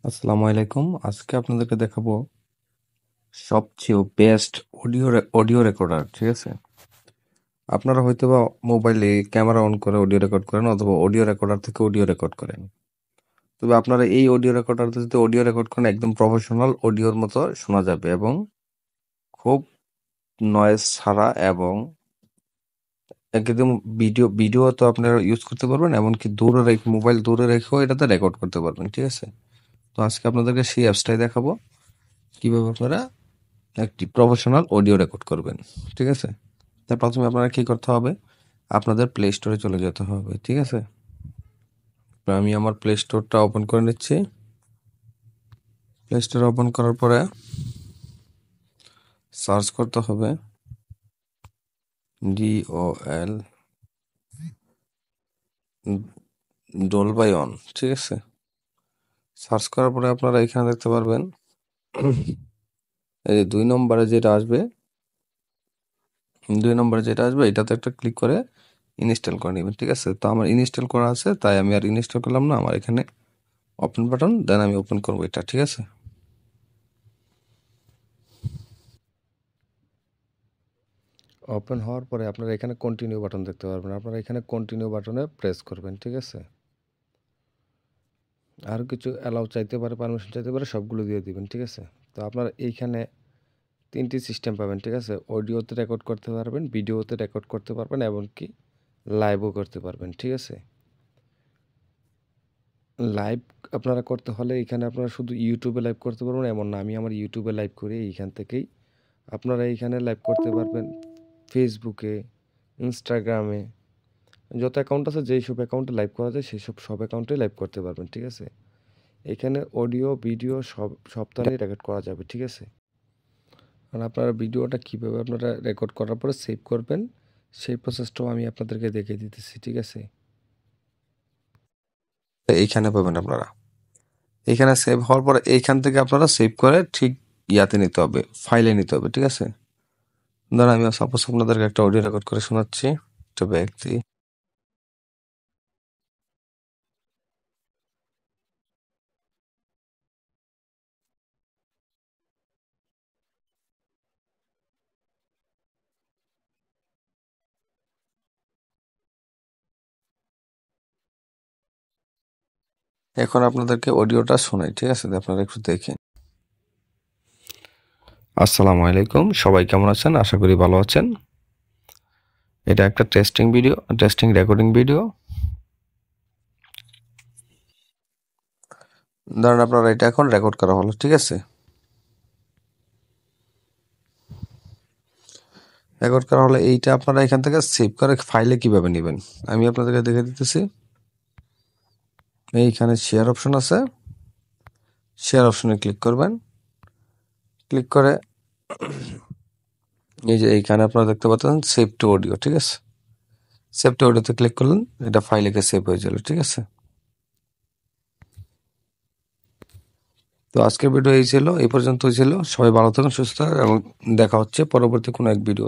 আসসালামু আলাইকুম। আজকে আপনাদেরকে দেখাবো সবচেয়ে বেস্ট অডিও রেকর্ডার। ঠিক আছে, আপনারা হয়তোবা মোবাইলে ক্যামেরা অন করে অডিও রেকর্ড করেন অথবা অডিও রেকর্ডার থেকে অডিও রেকর্ড করেন। তবে আপনারা এই অডিও রেকর্ডার যদি অডিও রেকর্ড করেন একদম প্রফেশনাল অডিওর মতো শোনা যাবে এবং খুব নয়েজ ছাড়া এবং একদম ভিডিও তো আপনারা ইউজ করতে পারবেন, এমনকি দূরে রেখে মোবাইল দূরে রেখেও এটাতে রেকর্ড করতে পারবেন। ঠিক আছে, তো আজকে আপনাদেরকে সেই অ্যাপসটাই দেখাবো কিভাবে আপনারা একটি প্রফেশনাল অডিও রেকর্ড করবেন। ঠিক আছে, তার প্রথমে আপনারা কি করতে হবে, আপনাদের প্লে স্টোরে চলে যেতে হবে। ঠিক আছে, তো আমি আমার প্লে স্টোরটা ওপেন করে নিচ্ছি। প্লে স্টোর ওপেন করার পরে সার্চ করতে হবে DOL ডলবাই অন। ঠিক আছে, সার্চ করার পরে আপনারা এখানে দেখতে পারবেন এই যে 2 নম্বরে যেটা আসবে এটাতে একটা ক্লিক করে ইনস্টল করে নেবেন। ঠিক আছে, তো আমার ইনস্টল করা আছে তাই আমি আর ইনস্টল করলাম না, আমার এখানে ওপেন বাটন দেন আমি ওপেন করবো এটা। ঠিক আছে, ওপেন হওয়ার পরে আপনারা এখানে কন্টিনিউ বাটন দেখতে পারবেন, আপনারা এখানে কন্টিনিউ বাটনে প্রেস করবেন। ঠিক আছে, আরও কিছু অ্যালাউ চাইতে পারে, পারমিশন চাইতে পারে, সবগুলো দিয়ে দিবেন। ঠিক আছে, তো আপনারা এইখানে 3টি সিস্টেম পাবেন। ঠিক আছে, অডিওতে রেকর্ড করতে পারবেন, ভিডিওতে রেকর্ড করতে পারবেন, এমনকি লাইভও করতে পারবেন। ঠিক আছে, লাইভ আপনারা করতে হলে এখানে আপনারা শুধু ইউটিউবে লাইভ করতে পারবেন এমন না, আমি আমার ইউটিউবে লাইভ করি এইখান থেকেই আপনারা এইখানে লাইভ করতে পারবেন। ফেসবুকে, ইনস্টাগ্রামে, যত অ্যাকাউন্ট আছে যেই সব অ্যাকাউন্টে লাইভ করা যায় সেই সব অ্যাকাউন্টে লাইভ করতে পারবেন। ঠিক আছে, এখানে অডিও ভিডিও সপ্তাহে রেকর্ড করা যাবে। ঠিক আছে, আর আপনারা ভিডিওটা কীভাবে আপনারা রেকর্ড করার পরে সেভ করবেন সেই প্রসেসটাও আমি আপনাদেরকে দেখিয়ে দিতেছি। ঠিক আছে, এইখানে পাবেন আপনারা, এইখানে সেভ হওয়ার পরে এইখান থেকে আপনারা সেভ করে ঠিক ইয়াতে নিতে হবে, ফাইলে নিতে হবে। ঠিক আছে, ধরুন আমি সাপোজ আপনাদেরকে একটা অডিও রেকর্ড করে শোনাচ্ছি, একটা ব্যক্তি। এখন আপনাদেরকে অডিওটা শোনাই। ঠিক আছে, আপনারা একটু দেখেন। আসসালামু আলাইকুম, সবাই কেমন আছেন? আশা করি ভালো আছেন। এটা একটা টেস্টিং রেকর্ডিং ভিডিও। ধরেন আপনারা এটা এখন রেকর্ড করা হলো। ঠিক আছে, রেকর্ড করা হলে এইটা আপনারা এখান থেকে সেভ করে ফাইলে কিভাবে নেবেন আমি আপনাদেরকে দেখে দিতেছি। এইখানে শেয়ার অপশন আছে, শেয়ার অপশনে ক্লিক করবেন। ক্লিক করে এই যে এইখানে আপনারা দেখতে পাচ্ছেন সেভ টু অডিও। ঠিক আছে, সেভ টু অডিওতে ক্লিক করলেন, এটা ফাইলে সেভ হয়ে গেল। ঠিক আছে, তো আজকের ভিডিও এই ছিল, এই পর্যন্তই ছিল। সবাই ভালো থাকুন, সুস্থ থাকুন এবং দেখা হচ্ছে পরবর্তী কোনো এক ভিডিও।